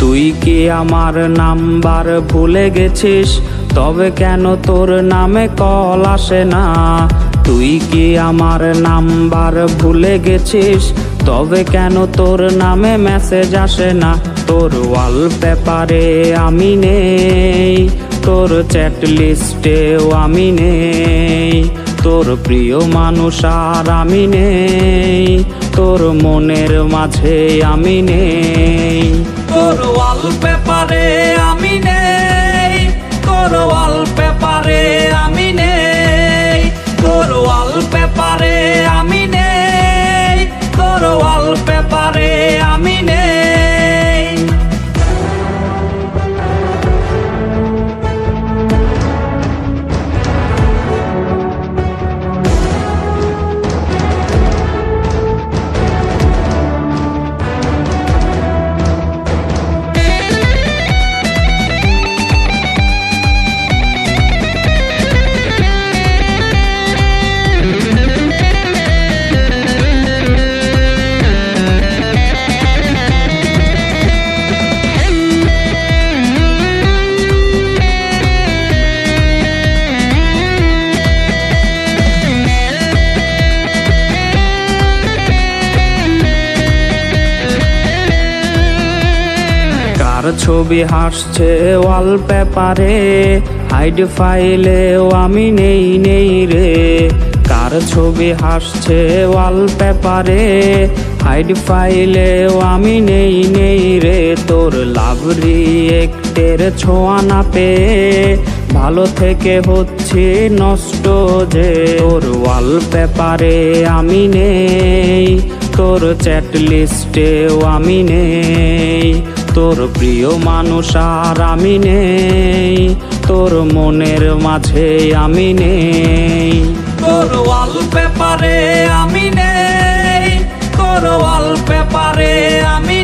তুই কি আমার নাম্বার ভুলে গেছিস? তবে কেন তোর নামে কল আসে না? তুই কি আমার নাম্বার ভুলে গেছিস? তবে কেন তোর নামে মেসেজ আসে না? তোর ওয়ালপেপারে আমি নেই, তোর চ্যাট লিস্টেও আমি নেই, তোর প্রিয় মানুষ আর আমি নেই, তোর মনের মাঝে আমি নেই। তোর ওয়ালপেপারে আমি নেই, তোর ওয়ালপেপারে আমি নেই, তোর ওয়ালপেপারে আমি নেই, তোর ওয়ালপেপারে আমি নেই। কার ছবি হাসছে ওয়ালপেপারে, হাইড ফাইলেও আমি নেই নেই রে। কার ছবি হাসছে ওয়ালপেপারে, হাইড ফাইলেও আমি নেই নেই রে। তোর লাভ রিয়েক্টের ছোঁয়া না পেয়ে ভালো থেকে হচ্ছে নষ্ট যে। তোর ওয়ালপেপারে আমি নেই, তোর চ্যাট লিস্টেও আমি নেই, তোর প্রিয় মানুষ আর আমি নেই, তোর মনের মাঝে আমি নেই। তোর ওয়ালপেপারে আমি নেই, তোর ওয়ালপেপারে আমি